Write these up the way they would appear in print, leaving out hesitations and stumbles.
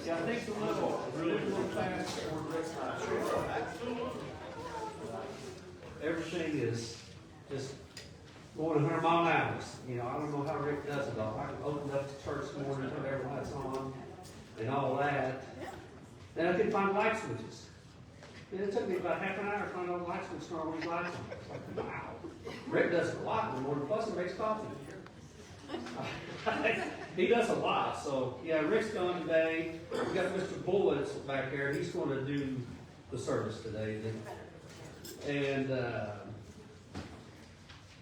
Yeah, I think the little fast. Everything is just going 100 mile an hour. You know, I don't know how Rick does it all. I opened up the church morning, put every lights on, and all that. Then I couldn't find light switches. And it took me about half an hour to find all the light switches on all these lights on. It's like, wow. Rick does it a lot in the morning, plus he makes coffee. He does a lot. So, yeah, Rick's gone today. We've got Mr. Bullets back there. He's going to do the service today. And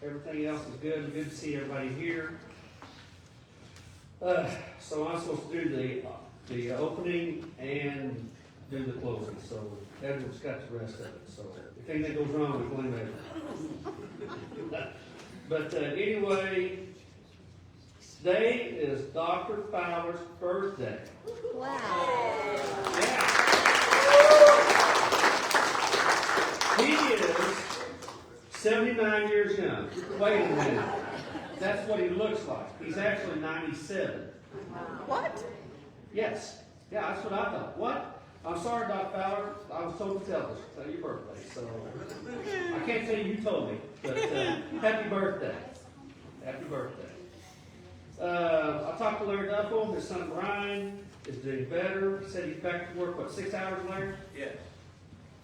everything else is good. Good to see everybody here. So I'm supposed to do the opening and do the closing. So Edward's got the rest of it. So if anything goes wrong, we blame Edward. But anyway, today is Dr. Fowler's birthday. Wow. Yeah. He is 79 years young. Wait a minute. That's what he looks like. He's actually 97. What? Yes. Yeah, that's what I thought. What? I'm sorry, Dr. Fowler. I was told to tell your birthday. So I can't tell you who told me, but happy birthday. Happy birthday. I talked to Larry Duffel. His son Brian is doing better. He said he's back to work, 6 hours later? Yes.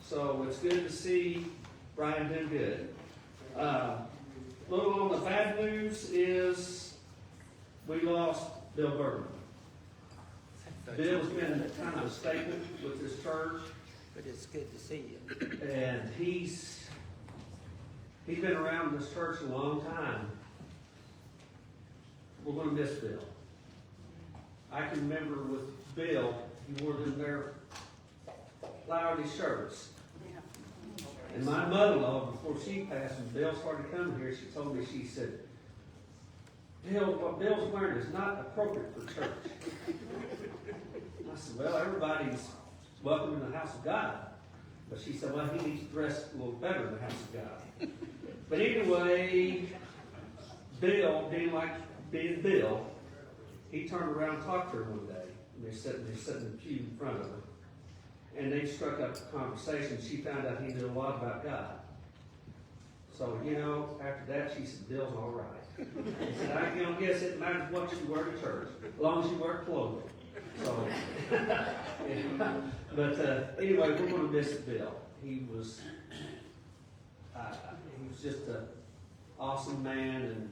So it's good to see Brian doing good. Little on the bad news is we lost Bill Bergman. Bill's been kind of a staple with this church. But it's good to see you. And he's been around this church a long time. We're going to miss Bill. I can remember with Bill, he wore them there flowery shirts. And my mother-in-law, before she passed, when Bill started coming here, she told me, she said, Bill, what Bill's wearing is not appropriate for church. I said, well, everybody's welcome in the house of God. But she said, well, he needs to dress a little better in the house of God. But anyway, Bill, being like being Bill, he turned around and talked to her one day. And they're sitting in the pew in front of her. And they struck up a conversation. She found out he knew a lot about God. So, after that, she said, Bill's all right. He said, I guess it matters what you wear to church, as long as you wear clothing. So, but anyway, we're going to miss Bill. He was just an awesome man, and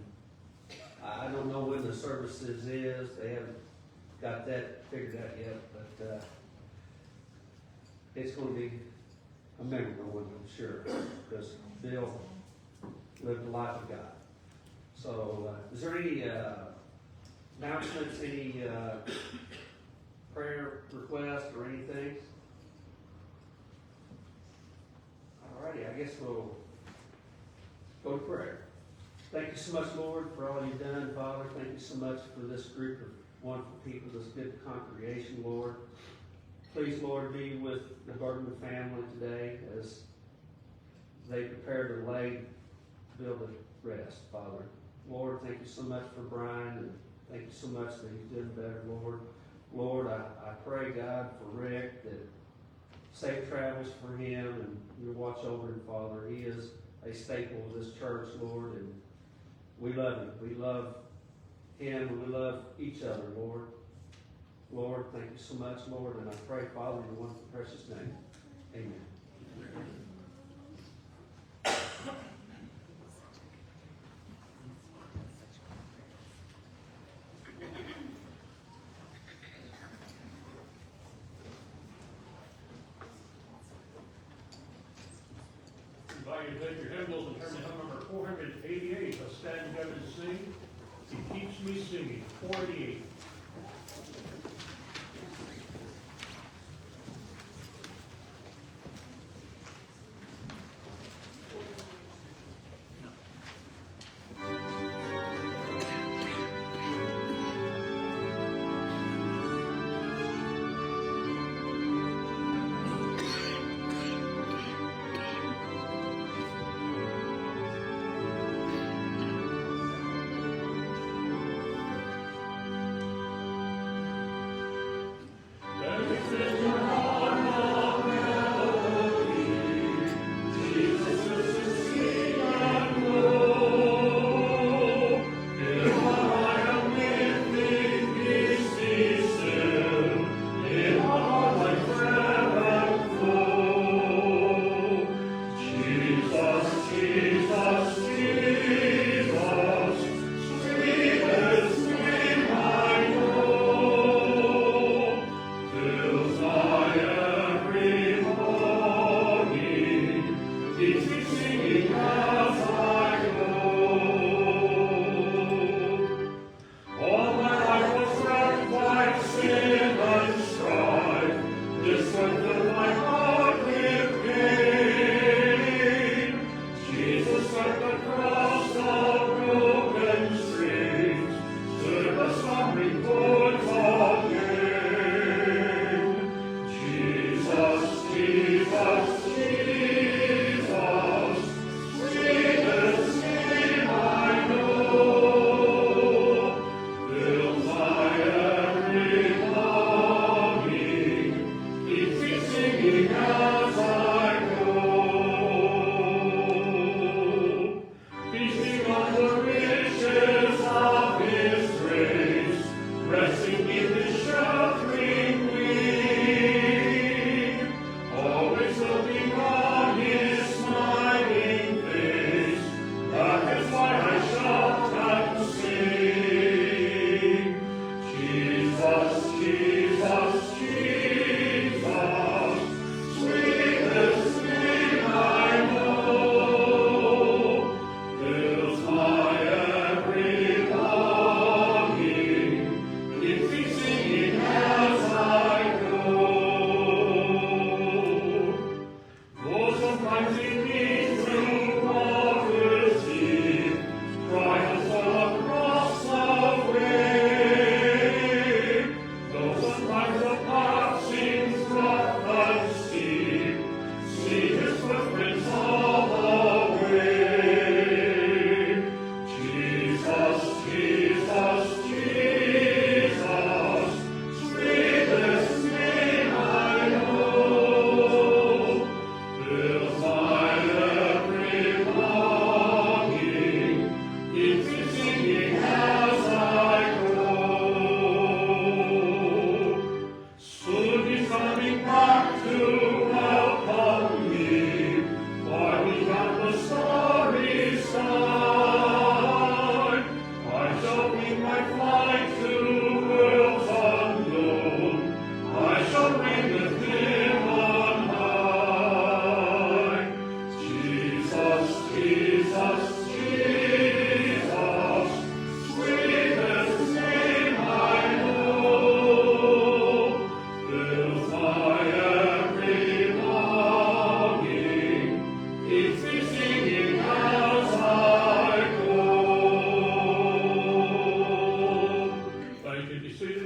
I don't know when the services is. They haven't got that figured out yet, but it's going to be a memorable one, I'm sure, because Bill lived a life of God. So, is there any announcements, any prayer request or anything? Alrighty, I guess we'll go to prayer. Thank you so much, Lord, for all you've done, Father. Thank you so much for this group of wonderful people, this good congregation, Lord. Please, Lord, be with the Bergman family today as they prepare to lay Bill to rest, Father. Lord, thank you so much for Brian, and thank you so much that he's doing better, Lord. Lord, I pray, God, for Rick, that safe travels for him, and you watch over him, Father. He is a staple of this church, Lord, and we love him. We love him, and we love each other, Lord. Lord, thank you so much, Lord, and I pray, Father, in your wonderful, precious name. Amen. Invite you to take your hymnals and turn to hymn number 488. Let's stand together and sing. He keeps me singing. 488.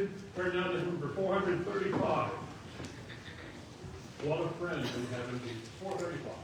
400, turn down to number 435. What a friend we have indeed. 435.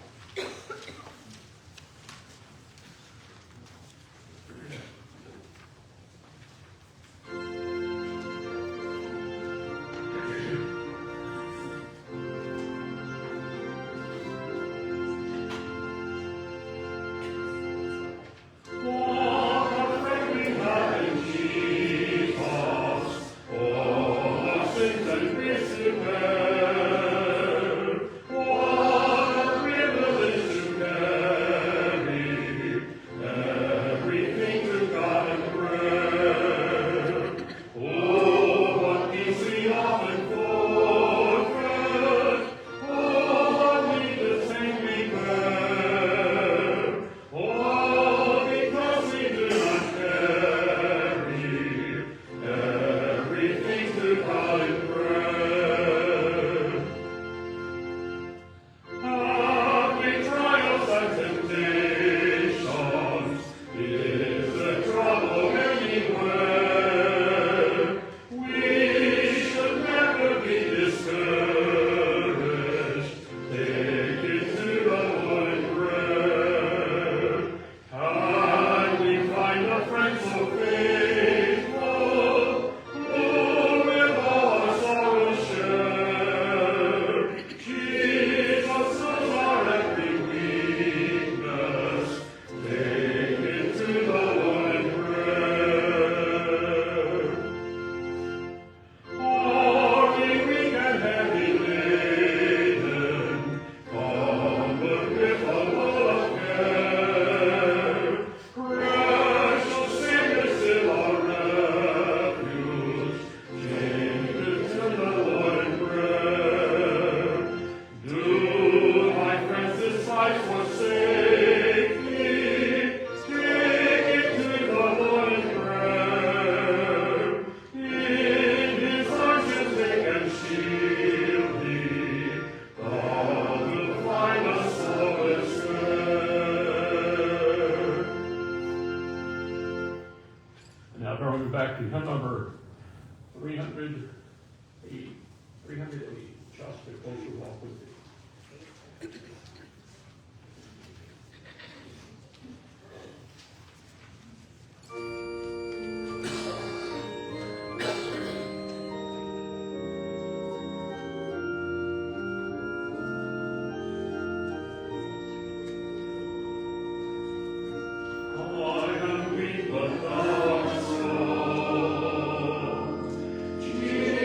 Now going back to hymn number 380. 380. Just a closer walk with thee. I am weak, but thou art strong. Jesus.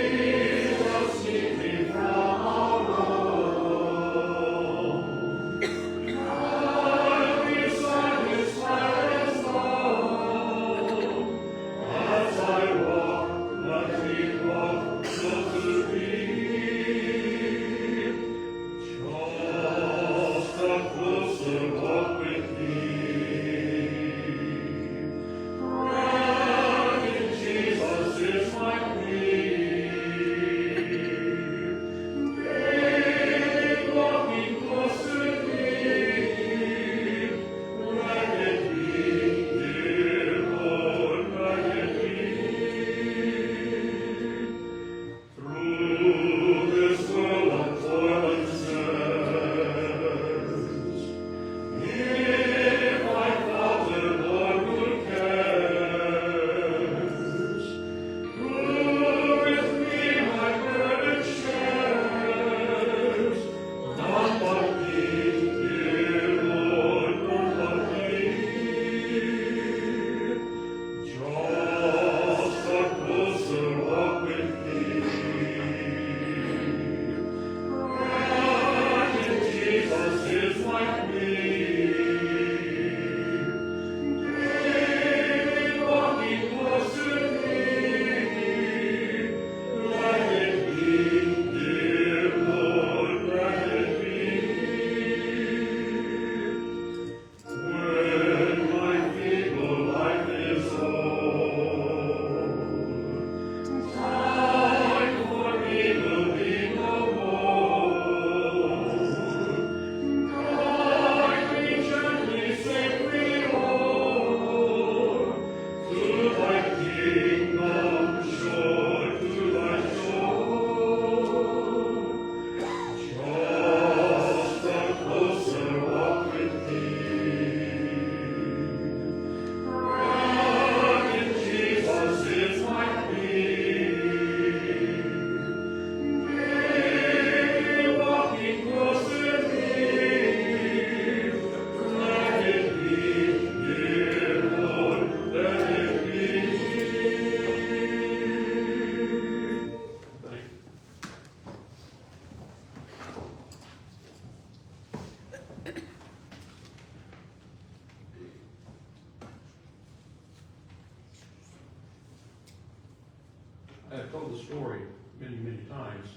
told the story many, many times.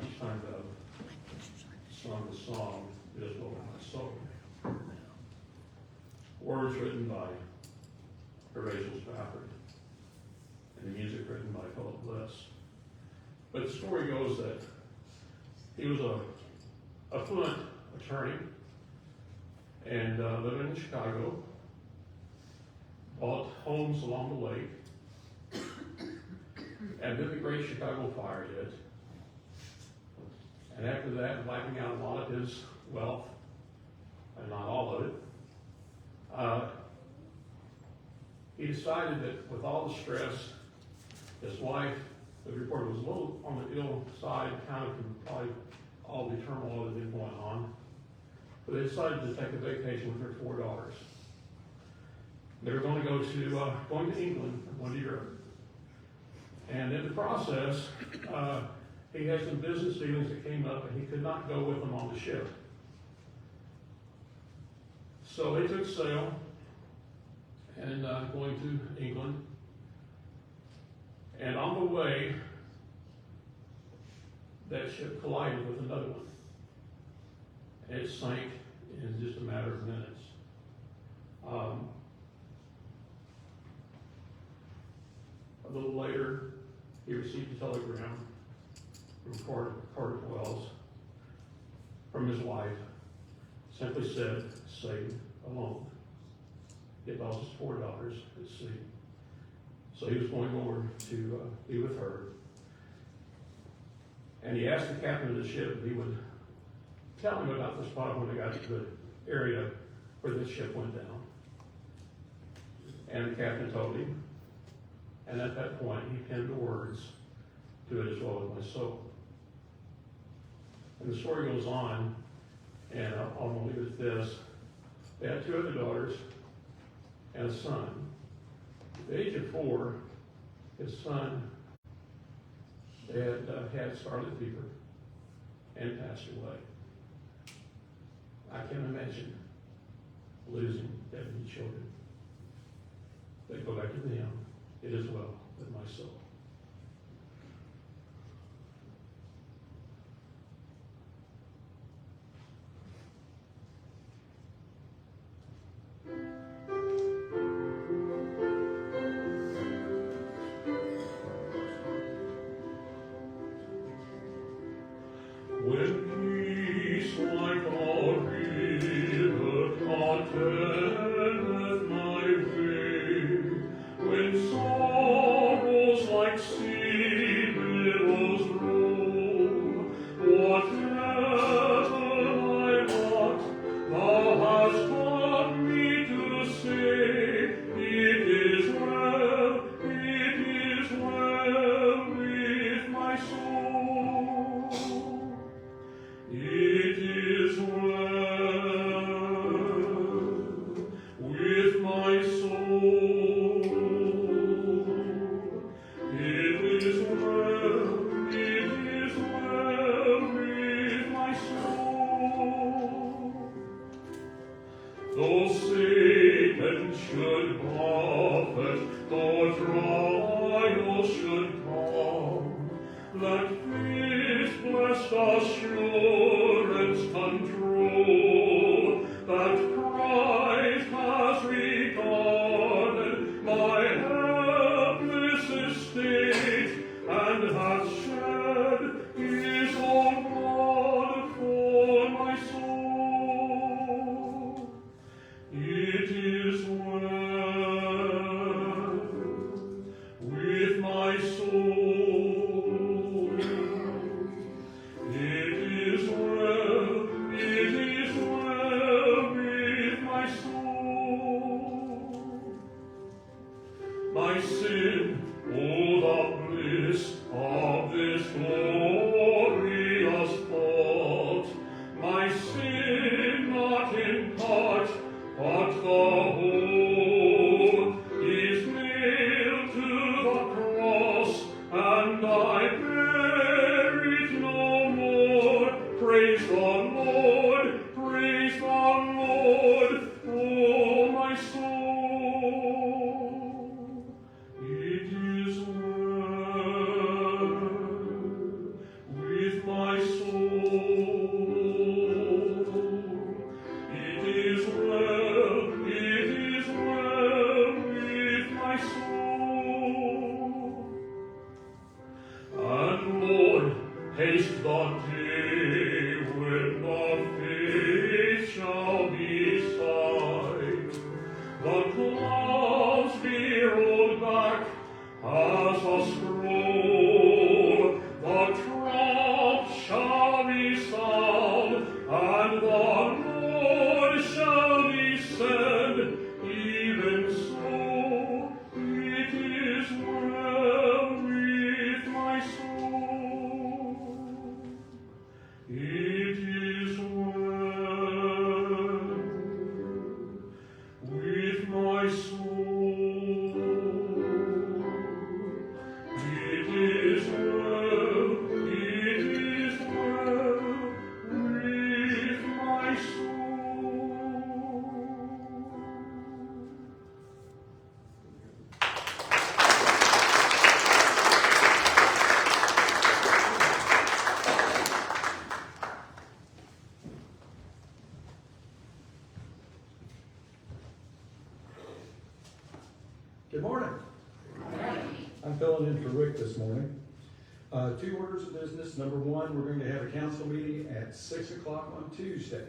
Each time I've sung the song, It Is Well With My Soul. Words written by Horatio Spafford, and the music written by Philip Bliss. But the story goes that he was a affluent attorney and living in Chicago, bought homes along the lake, and then the Great Chicago Fire hit. And after that, wiping out a lot of his wealth, and not all of it, he decided that with all the stress, his wife, the report was a little on the ill side, kind of from probably all the turmoil that had been going on. But they decided to take a vacation with their 4 daughters. They were going to go to England, going to Europe. And in the process, he had some business dealings that came up, and he could not go with them on the ship. So they took sail and going to England. And on the way, that ship collided with another one. And it sank in just a matter of minutes. A little later, he received a telegram from Carter Wells from his wife. Simply said, "Saved alone." He had lost his 4 daughters at sea. So he was going over to be with her. And he asked the captain of the ship if he would tell him about the spot when they got to the area where the ship went down. And the captain told him. And at that point, he penned the words to It Is Well With My Soul. And the story goes on, and I'll leave it at this. They had 2 other daughters and a son. At the age of 4, his son had scarlet fever and passed away. I can imagine losing that many children. They go back to the hymn, "It Is Well With My Soul." When peace like a river contendeth my way, when sorrows like sea billows roll, whatever my lot, thou hast taught me to say, it is well with my soul. It is well with my soul. It is well with my soul. Though Satan should buffet, though trials should come, let faith blessed assurance control that Christ has regarded my helpless estate and hath shed his own blood for my soul. It is well with my soul. It is well with my soul. My sin, oh the bliss of Haste the day when the faith shall be sight, the clouds be rolled back as a scroll, the trump shall resound, and the Lord shall descend. Even so, it is well with my soul. It is well with my soul. It is well with my soul. Good morning. I'm filling in for Rick this morning. 2 orders of business. Number 1, we're going to have a council meeting at 6 o'clock on Tuesday.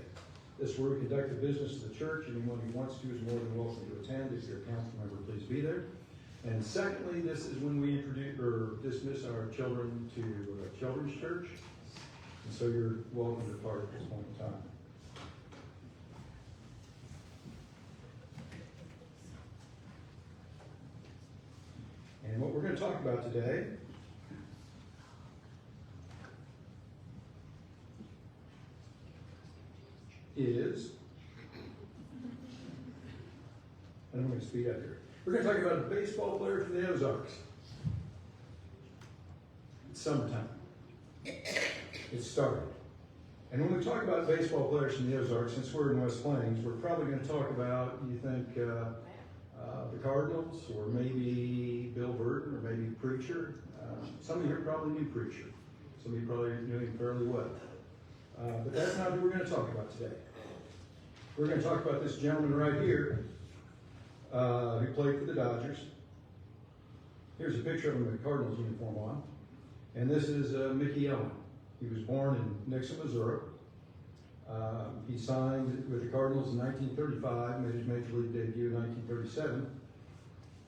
This is where we conduct the business of the church. Anyone who wants to is more than welcome to attend. If you're a council member, please be there. And secondly, this is when we introduce or dismiss our children to children's church. And so you're welcome to part at this point in time. And what we're going to talk about today is, and I'm going to speed up here. We're going to talk about a baseball player from the Ozarks. It's summertime. It started. And when we talk about baseball players from the Ozarks, since we're in West Plains, we're probably going to talk about, you think, the Cardinals, or maybe Bill Burton, or maybe Preacher. Some of you probably knew Preacher. Some of you probably knew him fairly well. But that's not who we're going to talk about today. We're going to talk about this gentleman right here, who played for the Dodgers. Here's a picture of him with a Cardinals uniform on. And this is Mickey Owen. He was born in Nixon, Missouri. He signed with the Cardinals in 1935, made his major league debut in 1937.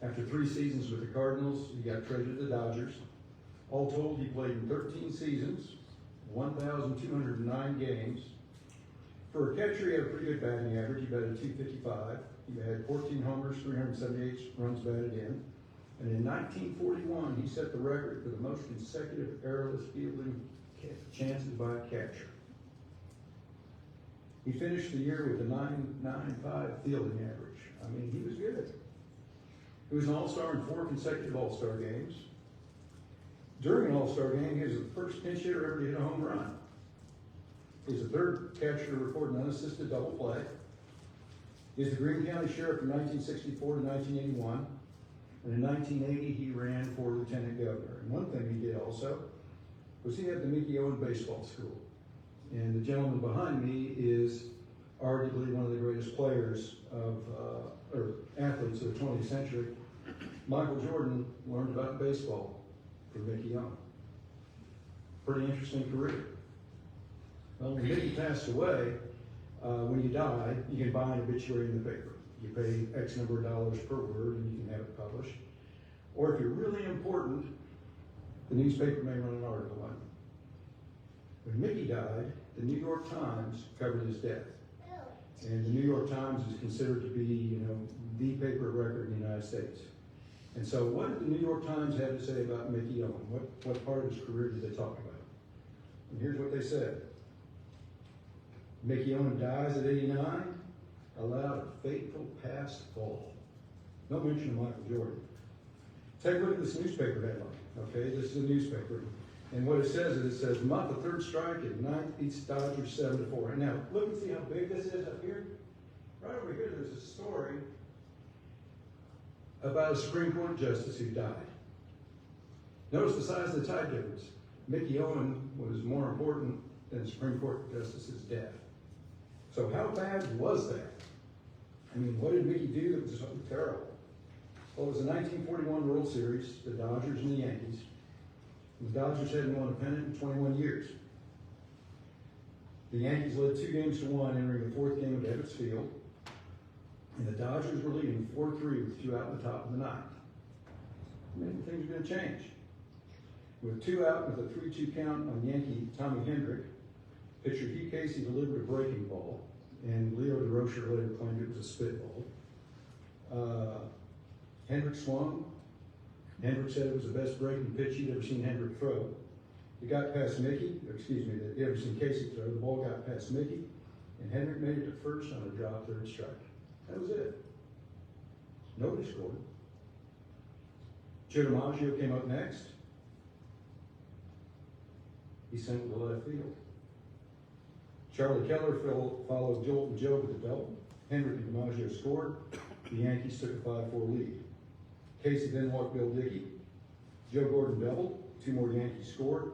After 3 seasons with the Cardinals, he got traded to the Dodgers. All told, he played in 13 seasons, 1,209 games. For a catcher, he had a pretty good batting average. He batted .255. He had 14 homers, 378 runs batted in. And in 1941, he set the record for the most consecutive errorless fielding chances by a catcher. He finished the year with a .995 fielding average. I mean, he was good. He was an All-Star in 4 consecutive All-Star games. During an All-Star game, he was the first pinch hitter ever to hit a home run. He's the 3rd catcher to record an unassisted double play. He's the Greene County Sheriff from 1964 to 1981. And in 1980, he ran for Lieutenant Governor. And one thing he did also was he had the Mickey Owen Baseball School. And the gentleman behind me is arguably one of the greatest players of, or athletes of the 20th century. Michael Jordan learned about baseball from Mickey Owen. Pretty interesting career. Well, when Mickey passed away, when he died, you can buy an obituary in the paper. You pay X number of dollars per word and you can have it published. Or if you're really important, the newspaper may run an article on it. When Mickey died, the New York Times covered his death. And the New York Times is considered to be, the paper of record in the United States. And so what did the New York Times have to say about Mickey Owen? What part of his career did they talk about? And here's what they said. Mickey Owen dies at 89, allowed a fateful past fall. No mention of Michael Jordan. Take a look at this newspaper headline, okay? This is a newspaper. And what it says is, it says, month of 3rd strike at 9th beats Dodgers 7-4. And now, look and see how big this is up here. Right over here, there's a story about a Supreme Court justice who died. Notice the size of the time difference. Mickey Owen was more important than the Supreme Court justice's death. So how bad was that? I mean, what did Mickey do that was so terrible? Well, it was the 1941 World Series, the Dodgers and the Yankees. The Dodgers hadn't won a pennant in 21 years. The Yankees led 2-1 entering the fourth game of Ebbets Field, and the Dodgers were leading 4-3 with 2 out in the top of the ninth. Maybe things are going to change. With 2 out with a 3-2 count on Yankee Tommy Hendrick, pitcher Hugh Casey delivered a breaking ball, and Leo DeRocher later claimed it was a spitball. Hendrick swung. Hendrick said it was the best breaking pitch he'd ever seen Hendrick throw. It got past Mickey, that ever seen Casey throw. The ball got past Mickey, and Hendrick made it to first on a drop third strike. That was it. Nobody scored. Joe DiMaggio came up next. He sent to left field. Charlie Keller followed Jolton Joe with a double. Hendrick and DiMaggio scored. The Yankees took a 5-4 lead. Casey then walked Bill Dickey. Joe Gordon doubled. 2 more Yankees scored.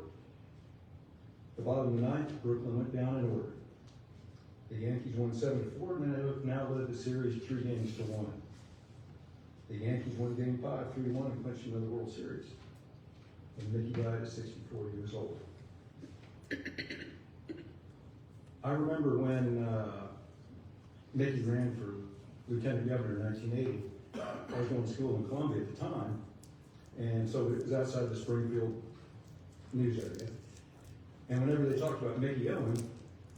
At the bottom of the ninth, Brooklyn went down in order. The Yankees won 7-4 and have now led the series 3-1. The Yankees won Game 5, 3-1, and clinched another World Series. And Mickey died at 64 years old. I remember when Mickey ran for lieutenant governor in 1980. I was going to school in Columbia at the time, and so it was outside the Springfield news area. And whenever they talked about Mickey Owen,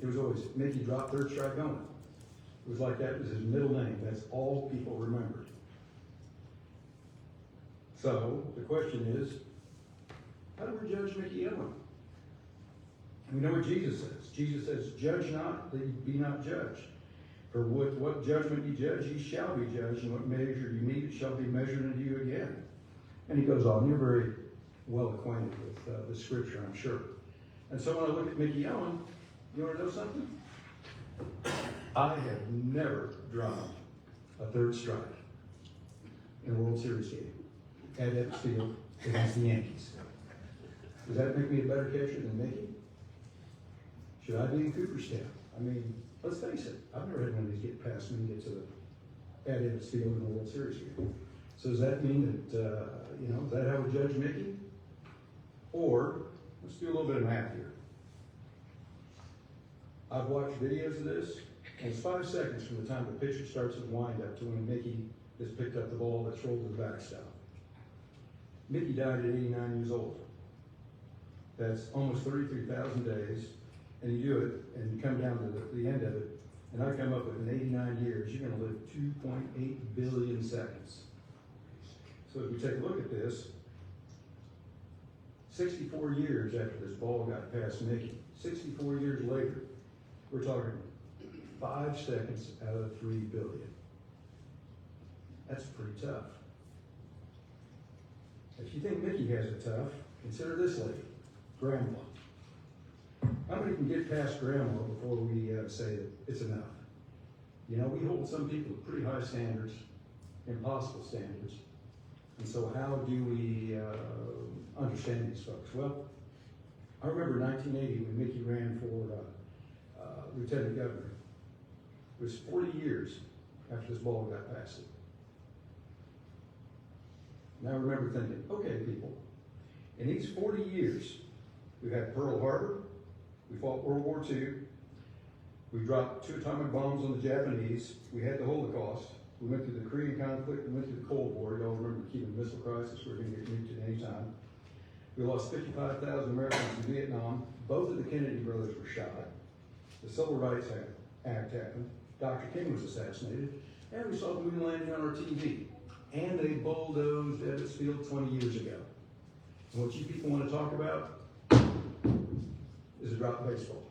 it was always Mickey dropped third strike Owen. It was like that was his middle name. That's all people remembered. So the question is, how do we judge Mickey Owen? We know what Jesus says. Jesus says, "Judge not, that ye be not judged. For with what judgment ye judge, ye shall be judged, and what measure you meet, it shall be measured unto you again." And he goes on. You're very well acquainted with the scripture, I'm sure. And so when I look at Mickey Owen, you want to know something? I have never dropped a third strike in a World Series game at Ebbets Field against the Yankees. Does that make me a better catcher than Mickey? Should I be in Cooperstown? I mean, let's face it, I've never had one of these get past me and get to at Ebbets Field in a World Series game. So does that mean that, is that how we judge Mickey? Or, let's do a little bit of math here. I've watched videos of this, and it's 5 seconds from the time the pitcher starts his windup to when Mickey has picked up the ball that's rolled to the backstop. Mickey died at 89 years old. That's almost 33,000 days, and you do it, and you come down to the end of it, and I come up with in 89 years, you're going to live 2.8 billion seconds. So if we take a look at this, 64 years after this ball got past Mickey, 64 years later, we're talking 5 seconds out of 3 billion. That's pretty tough. If you think Mickey has it tough, consider this lady, Grandma. How many can get past Grandma before we say that it's enough? You know, we hold some people to pretty high standards, impossible standards. And so how do we understand these folks? Well, I remember 1980 when Mickey ran for lieutenant governor. It was 40 years after this ball got past it. And I remember thinking, okay, people, in these 40 years, we've had Pearl Harbor, we fought World War II, we dropped 2 atomic bombs on the Japanese, we had the Holocaust, we went through the Korean conflict, we went through the Cold War. Y'all remember the Cuban Missile Crisis, we're going to get nuked at any time. We lost 55,000 Americans in Vietnam. Both of the Kennedy brothers were shot. The Civil Rights Act happened. Dr. King was assassinated. And we saw the moon landing on our TV. And they bulldozed Ebbets Field 20 years ago. And what you people want to talk about is a drop of baseball.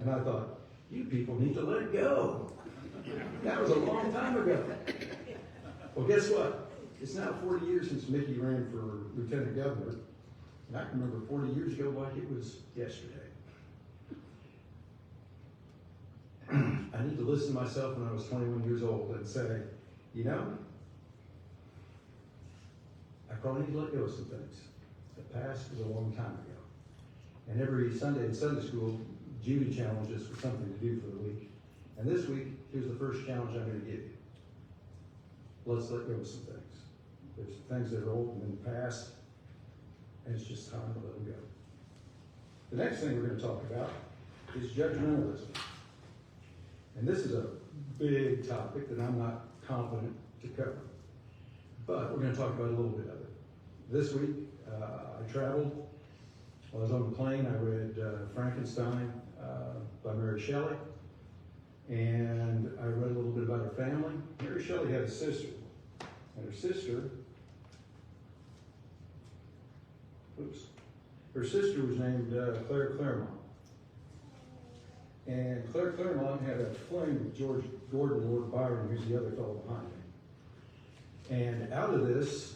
And I thought, you people need to let it go. That was a long time ago. Well, guess what? It's now 40 years since Mickey ran for lieutenant governor. And I can remember 40 years ago like it was yesterday. I need to listen to myself when I was 21 years old and say, you know, I probably need to let go of some things. The past is a long time ago. And every Sunday in Sunday school, Judy challenged us for something to do for the week. And this week, here's the first challenge I'm going to give you. Let's let go of some things. There's things that are old and in the past. and it's just time to let them go. The next thing we're going to talk about is judgmentalism. And this is a big topic that I'm not confident to cover. But we're going to talk about a little bit of it. This week, I traveled. While I was on the plane, I read Frankenstein by Mary Shelley. And I read a little bit about her family. Mary Shelley had a sister. And her sister was named Claire Claremont. And Claire Claremont had a fling with George Gordon, Lord Byron, who's the other fellow behind him. And out of this,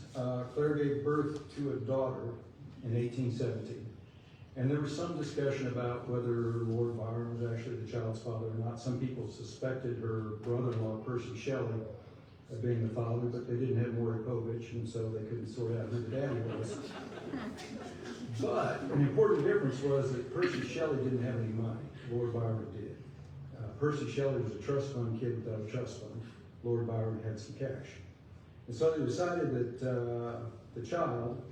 Claire gave birth to a daughter in 1817. And there was some discussion about whether Lord Byron was actually the child's father or not. Some people suspected her brother-in-law, Percy Shelley, of being the father, but they didn't have Morikovich, and so they couldn't sort out who the daddy was. But an important difference was that Percy Shelley didn't have any money. Lord Byron did. Percy Shelley was a trust fund kid without a trust fund. Lord Byron had some cash. And so they decided that the child,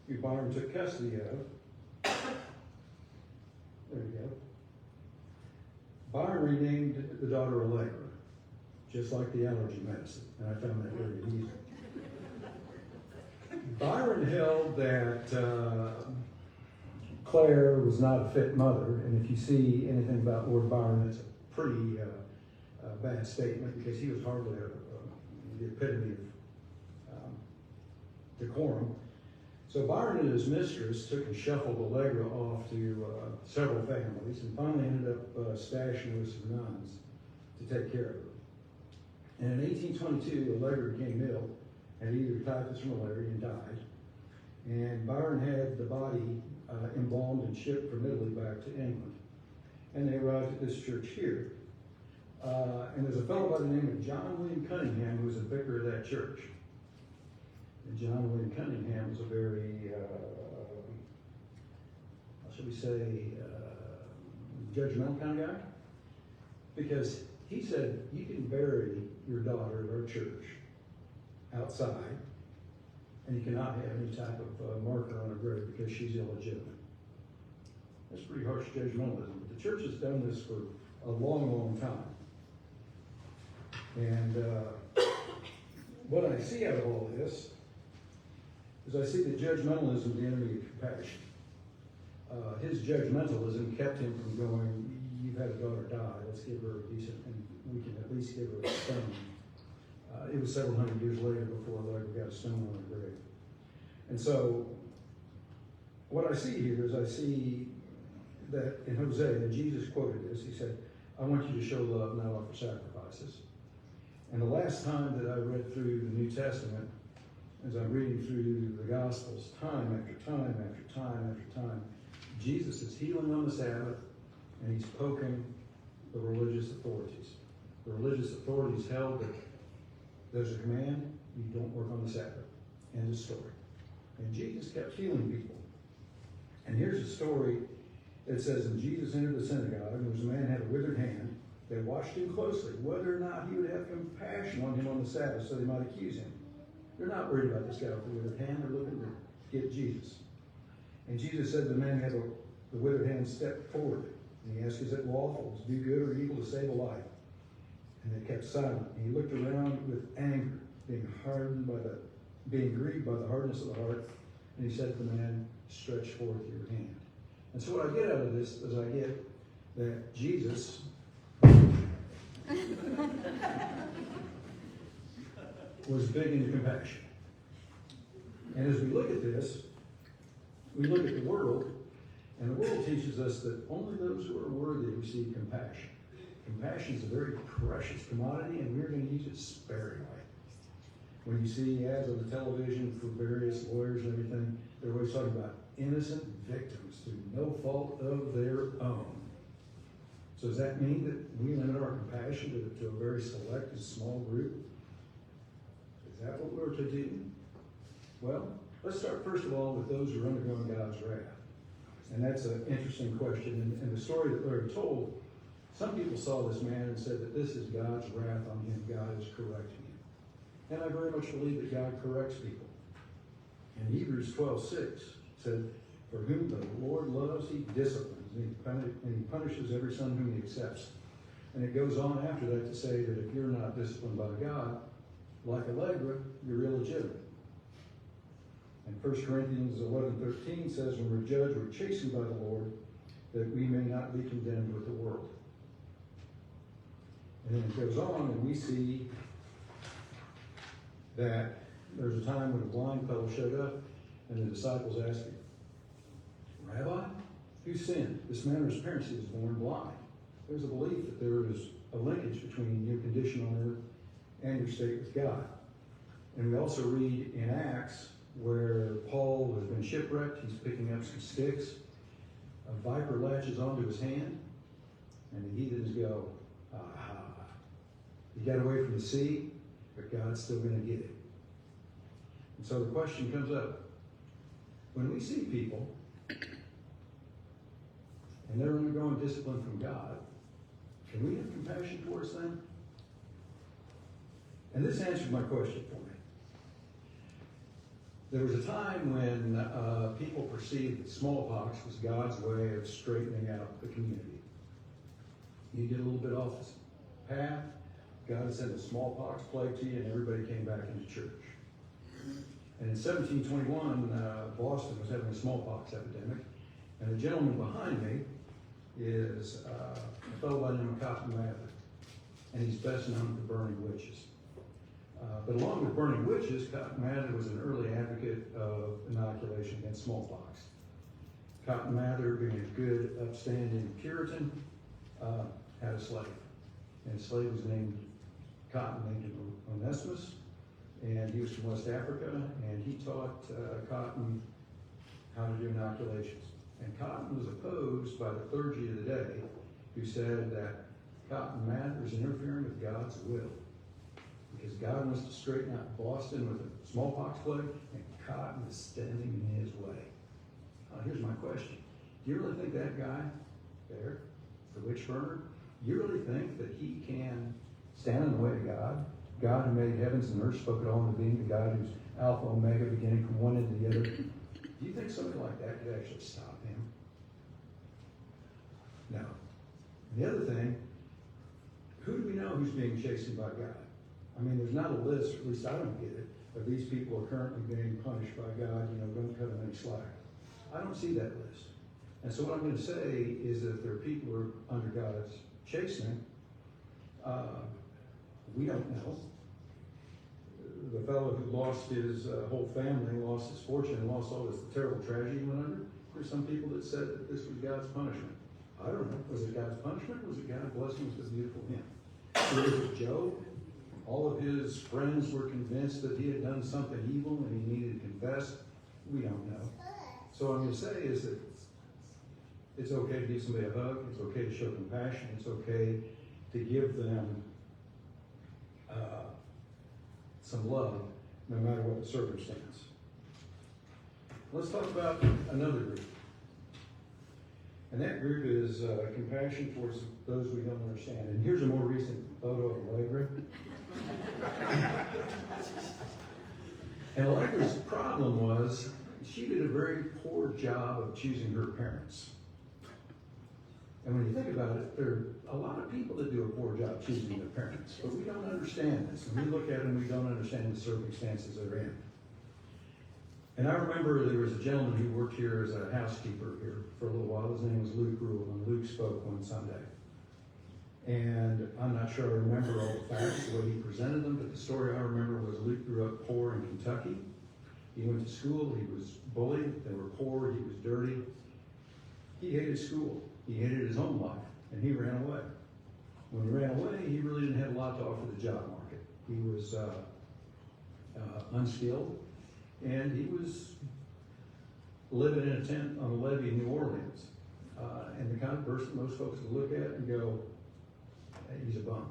who Byron took custody of, there you go, Byron renamed the daughter Allegra, just like the allergy medicine, and I found that very amusing. Byron held that Claire was not a fit mother, and if you see anything about Lord Byron, it's a pretty bad statement, because he was hardly the epitome of decorum. So Byron and his mistress took and shuffled Allegra off to several families, and finally ended up stashing her with some nuns to take care of her. And in 1822, Allegra became ill, had either typhus or malaria, and died. And Byron had the body embalmed and shipped from Italy back to England. And they arrived at this church here. And there's a fellow by the name of John William Cunningham who was a vicar of that church. And John William Cunningham was a very, how should we say, judgmental kind of guy. Because he said, you can bury your daughter at our church outside, and you cannot have any type of marker on her grave because she's illegitimate. That's pretty harsh judgmentalism. But the church has done this for a long, long time. And what I see out of all this is I see that judgmentalism is the enemy of compassion. His judgmentalism kept him from going, you've had a daughter die, let's give her a decent, and we can at least give her a stone. It was several hundred years later before Allegra got a stone on her grave. And so, what I see here is I see that in Hosea, Jesus quoted this, he said, I want you to show love, not offer sacrifices. And the last time that I read through the New Testament, as I'm reading through the Gospels, time after time after time after time, Jesus is healing on the Sabbath, and he's poking the religious authorities. The religious authorities held that there's a command, you don't work on the Sabbath. End of story. And Jesus kept healing people. And here's a story that says, and Jesus entered the synagogue, and there was a man who had a withered hand. They watched him closely, whether or not he would have compassion on him on the Sabbath, so they might accuse him. They're not worried about this guy with the withered hand. They're looking to get Jesus. And Jesus said to the man who had the withered hand, step forward. And he asked, is it lawful to do good or evil to save a life? And they kept silent. And he looked around with anger, being grieved by the hardness of the heart. And he said to the man, stretch forth your hand. And so what I get out of this is I get that Jesus was big into compassion. And as we look at this, we look at the world, and the world teaches us that only those who are worthy receive compassion. Compassion is a very precious commodity, and we're going to use it sparingly. When you see ads on the television for various lawyers and everything, they're always talking about innocent victims through no fault of their own. So does that mean that we limit our compassion to a very select and small group? Is that what we're to do? Well, let's start first of all with those who are undergoing God's wrath. And that's an interesting question. And the story that Larry told, some people saw this man and said that this is God's wrath on him. God is correcting him. And I very much believe that God corrects people. And Hebrews 12:6 said, "For whom the Lord loves, he disciplines, and he punishes every son whom he accepts." And it goes on after that to say that if you're not disciplined by God, like Allegra, you're illegitimate. And 1 Corinthians 11:13 says, "When we're judged, we're chastened by the Lord, that we may not be condemned with the world." And then it goes on, and we see that there's a time when a blind fellow showed up, and the disciples asked him, "Rabbi, who sinned, this man or his parents, he was born blind?" There's a belief that there is a linkage between your condition on earth and your state with God. And we also read in Acts where Paul has been shipwrecked, he's picking up some sticks, a viper latches onto his hand, and the heathens go, "Aha." He got away from the sea, but God's still going to get him. And so the question comes up, when we see people and they're undergoing discipline from God, can we have compassion towards them? And this answered my question for me. There was a time when people perceived that smallpox was God's way of straightening out the community. You get a little bit off the path, God sent a smallpox plague to you, and everybody came back into church. And in 1721, Boston was having a smallpox epidemic, and the gentleman behind me is a fellow by the name of Cotton Mather, and he's best known for burning witches. But along with burning witches, Cotton Mather was an early advocate of inoculation against smallpox. Cotton Mather, being a good, upstanding Puritan, had a slave. And the slave was named Cotton Lincoln Onesimus, and he was from West Africa, and he taught Cotton how to do inoculations. And Cotton was opposed by the clergy of the day, who said that Cotton Mather was interfering with God's will, because God wants to straighten out Boston with a smallpox plague, and Cotton is standing in his way. Here's my question. Do you really think that guy there, the witch burner, you really think that he can stand in the way of God? God who made heavens and earth, spoke it all into being, the God who's Alpha, Omega, beginning from one end to the other. Do you think somebody like that could actually stop him? No. And the other thing, who do we know who's being chastened by God? I mean, there's not a list, at least I don't get it, of these people are currently being punished by God, don't cut them any slack. I don't see that list. And so what I'm going to say is that if there are people who are under God's chastening, we don't know. The fellow who lost his whole family, lost his fortune, and lost all this terrible tragedy he went under, there's some people that said that this was God's punishment. I don't know. Was it God's punishment? Was it God's blessing? Was it a beautiful hymn? So was Job. All of his friends were convinced that he had done something evil and he needed to confess. We don't know. So what I'm going to say is that it's okay to give somebody a hug. It's okay to show compassion. It's okay to give them some love, no matter what the circumstance. Let's talk about another group. And that group is compassion towards those we don't understand. And here's a more recent photo of Allegra. And Allegra's problem was she did a very poor job of choosing her parents. And when you think about it, there are a lot of people that do a poor job choosing their parents, but we don't understand this. And we look at them, we don't understand the circumstances they're in. And I remember there was a gentleman who worked here as a housekeeper here for a little while. His name was Luke Rule, and Luke spoke one Sunday. And I'm not sure I remember all the facts, the way he presented them, but the story I remember was Luke grew up poor in Kentucky. He went to school, he was bullied, they were poor, he was dirty. He hated school, he hated his own life, and he ran away. When he ran away, he really didn't have a lot to offer the job market. He was unskilled, and he was living in a tent on a levee in New Orleans. And the kind of person most folks would look at and go, hey, he's a bum.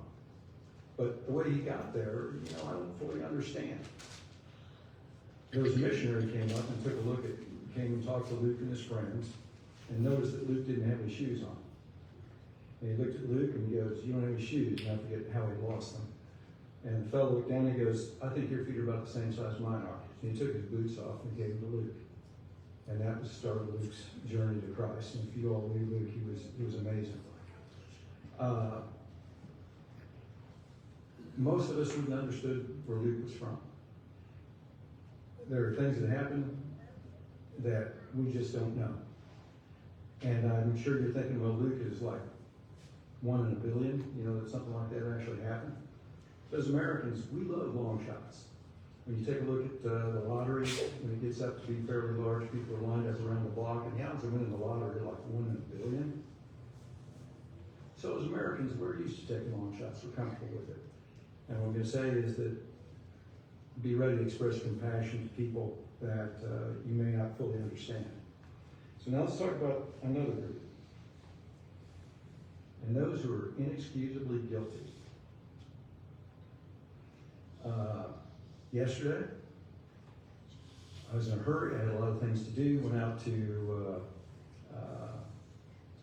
But the way he got there, I don't fully understand. There was a missionary came up and took a look at, came and talked to Luke and his friends, and noticed that Luke didn't have any shoes on. And he looked at Luke and he goes, you don't have any shoes, and I forget how he lost them. And the fellow looked down and he goes, I think your feet are about the same size mine are. And he took his boots off and gave them to Luke. And that was the start of Luke's journey to Christ. And if you all knew Luke, he was amazing. Most of us wouldn't understood where Luke was from. There are things that happen that we just don't know. And I'm sure you're thinking, well, Luke is like 1 in a billion, you know, that something like that actually happened. But as Americans, we love long shots. When you take a look at the lottery, when it gets up to be fairly large, people are lined up around the block, and the odds of winning the lottery are like 1 in a billion. So as Americans, we're used to taking long shots. We're comfortable with it. And what I'm going to say is that be ready to express compassion to people that you may not fully understand. So now let's talk about another group. And those who are inexcusably guilty. Yesterday, I was in a hurry. I had a lot of things to do. Went out to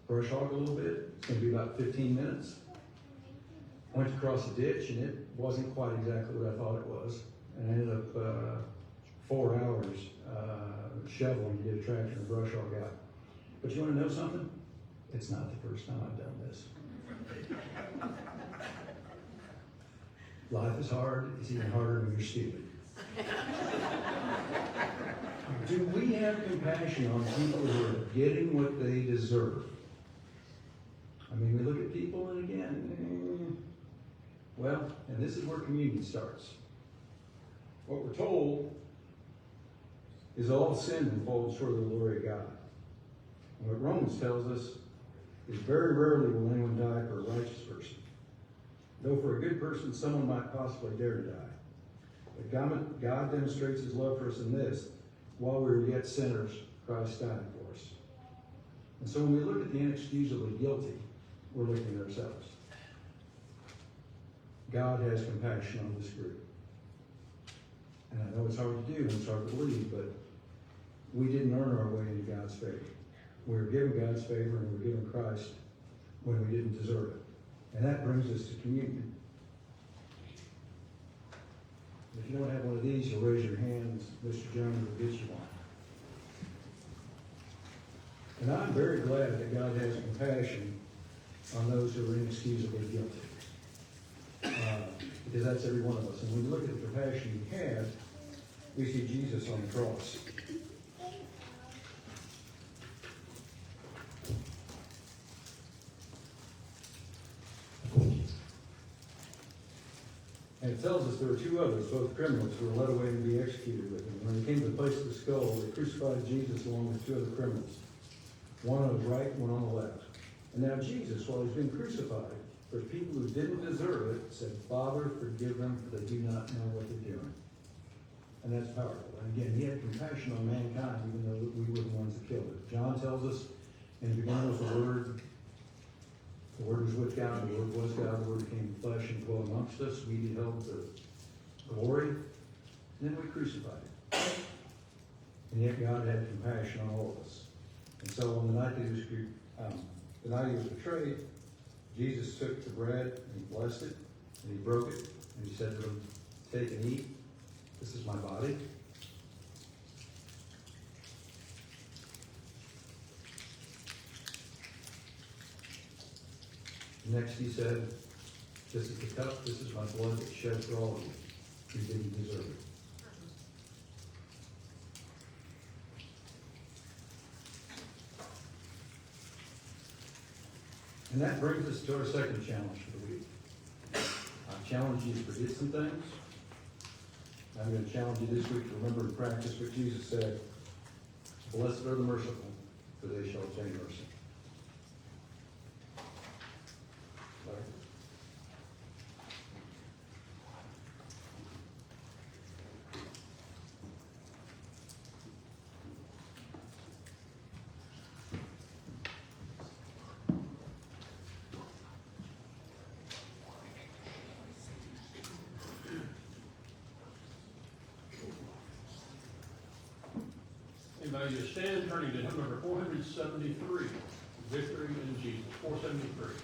brush hog a little bit. It's going to be about 15 minutes. Went to cross a ditch, and it wasn't quite exactly what I thought it was. And I ended up 4 hours shoveling to get a tractor and a brush hog out. But you want to know something? It's not the first time I've done this. Life is hard. It's even harder when you're stupid. Do we have compassion on people who are getting what they deserve? I mean, we look at people, and again, well, and this is where communion starts. What we're told is all sin and falls short of the glory of God. And what Romans tells us is very rarely will anyone die for a righteous person. Though for a good person, someone might possibly dare to die. But God demonstrates his love for us in this: while we were yet sinners, Christ died for us. And so when we look at the inexcusably guilty, we're looking at ourselves. God has compassion on this group. And I know it's hard to do and it's hard to believe, but we didn't earn our way into God's favor. We were given God's favor and we were given Christ when we didn't deserve it. And that brings us to communion. If you don't have one of these, you'll raise your hands. Mr. Jones will get you one. And I'm very glad that God has compassion on those who are inexcusably guilty. Because that's every one of us. And when we look at the compassion he had, we see Jesus on the cross. And it tells us there were 2 others, both criminals, who were led away to be executed with him. When they came to the place of the skull, they crucified Jesus along with 2 other criminals, one on the right, one on the left. And now Jesus, while he's being crucified, for people who didn't deserve it, said, "Father, forgive them, for they do not know what they're doing." And that's powerful. And again, he had compassion on mankind, even though we were the ones that killed it. John tells us, in the beginning was the Word. The Word was with God, the Word was God, the Word became flesh and dwelt amongst us. We beheld the glory, and then we crucified him. And yet God had compassion on all of us. And so on the night that he was betrayed, Jesus took the bread and he blessed it, and he broke it, and he said to them, "Take and eat. This is my body." Next he said, "This is the cup, this is my blood that's shed for all of you who didn't deserve it." And that brings us to our second challenge for the week. I challenge you to forget some things. I'm going to challenge you this week to remember and practice what Jesus said: "Blessed are the merciful, for they shall obtain mercy." Larry? Anybody just stand, turning to hymn number 473, Victory in Jesus, 473.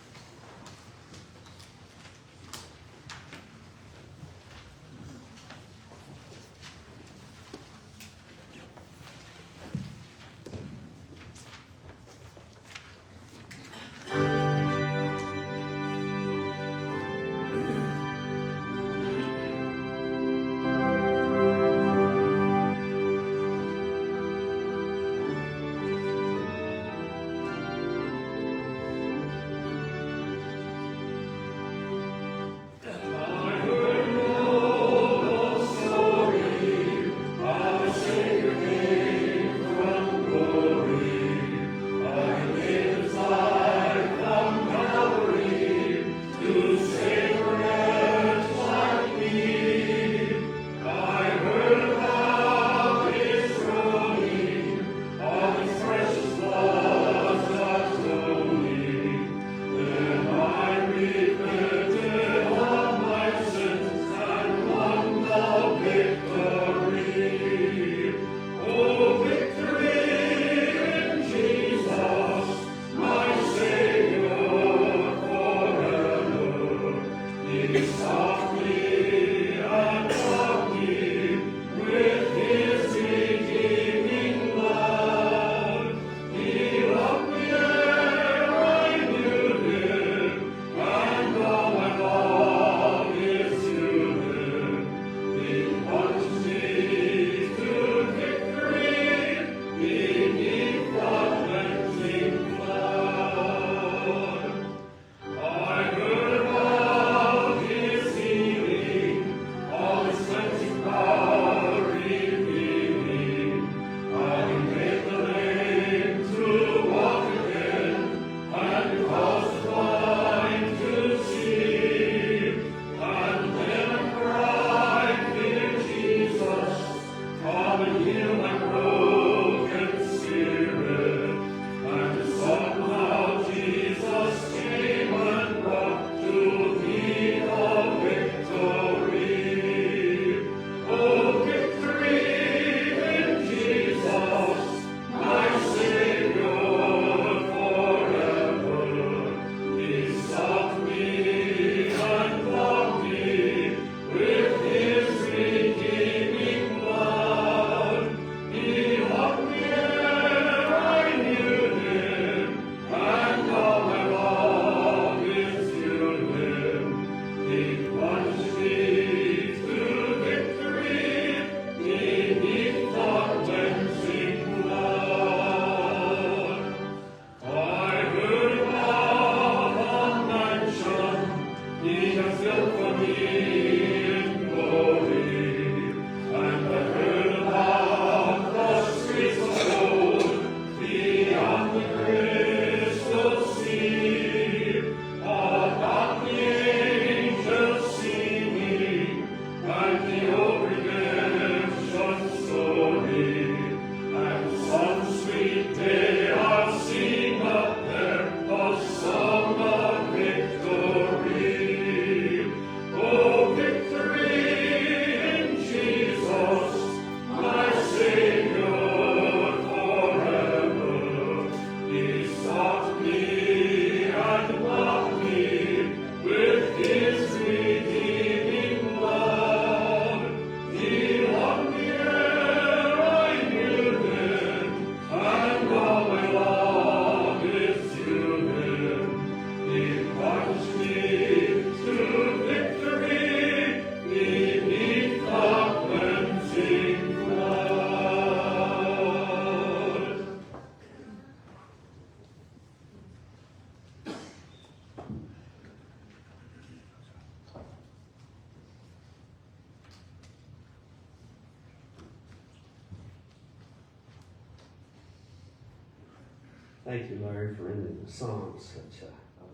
Thank you, Larry, for ending the song. I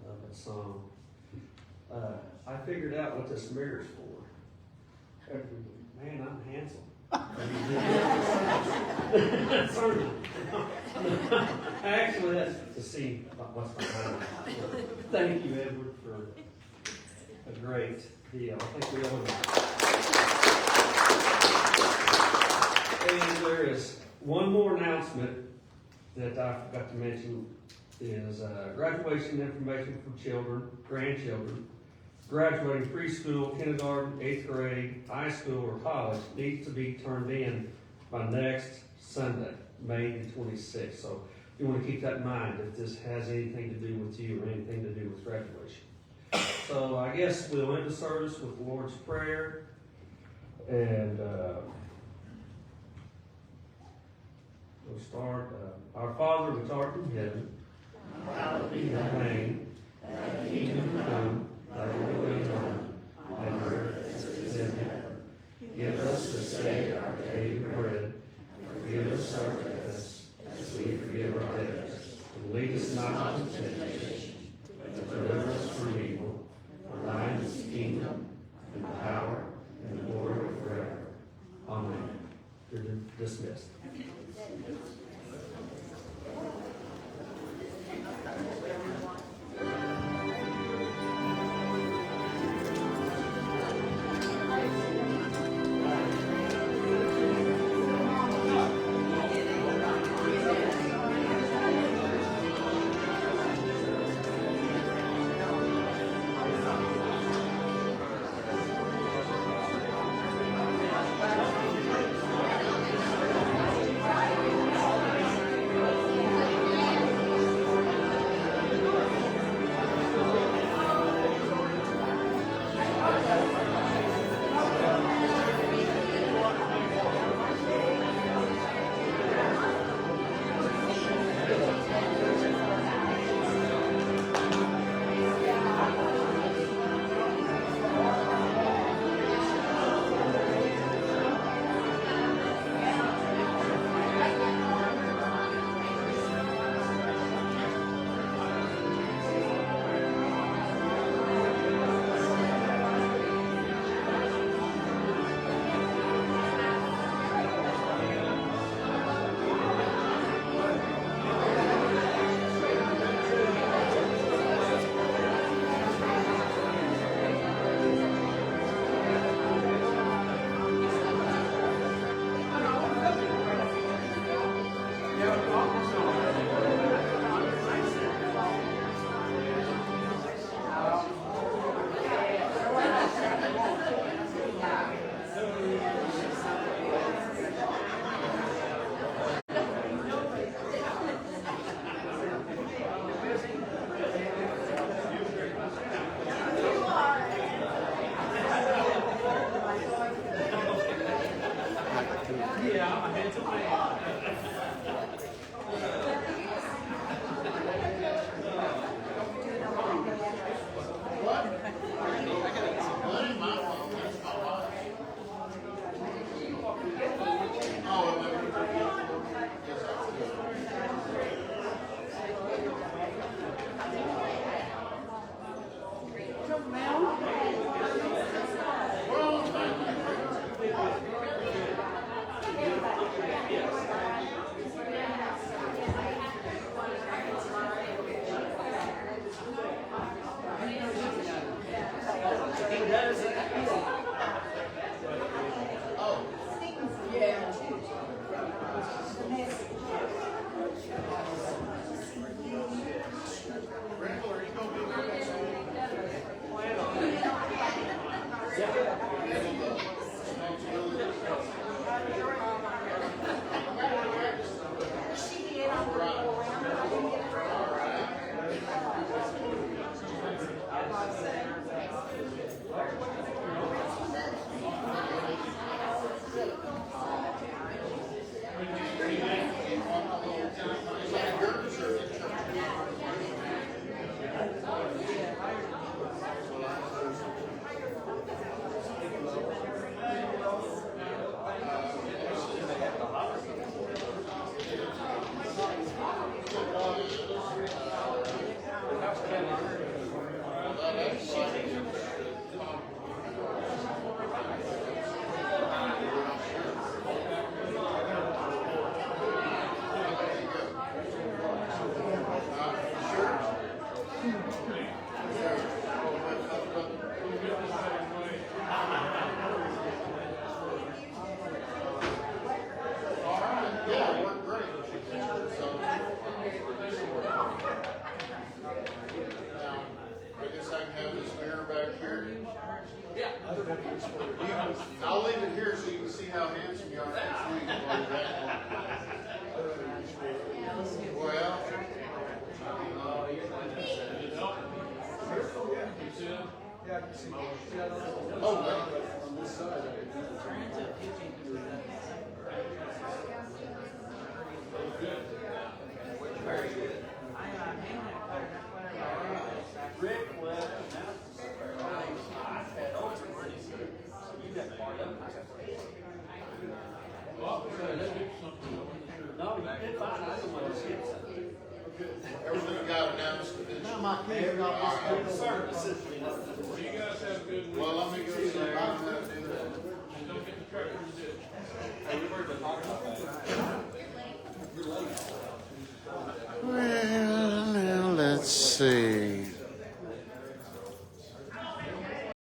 love that song. I figured out what this mirror's for. Man, I'm handsome. Actually, that's to see what's behind it. Thank you, Edward, for a great deal. I think we owe him. And there is one more announcement that I forgot to mention is graduation information for children, grandchildren, graduating preschool, kindergarten, 8th grade, high school, or college needs to be turned in by next Sunday, May the 26th. So you want to keep that in mind if this has anything to do with you or anything to do with graduation. So I guess we'll end the service with the Lord's Prayer. And we'll start. Our Father, which art in heaven, hallowed be thy name. Thy kingdom come, thy will be done, on earth as it is in heaven. Give us this day our daily bread. Forgive us our debts, as we forgive our debtors. And lead us not into temptation, but deliver us from evil. For thine is the kingdom, and the power, and the glory forever. Amen. You're dismissed. I'll leave it here so you can see how handsome you are next week. Well, oh, well. Everything got announced. Now my kids got this service. You guys have a good week. Well, let me go see if I know how to do that. And don't get the tractors ditched. Well, now let's see.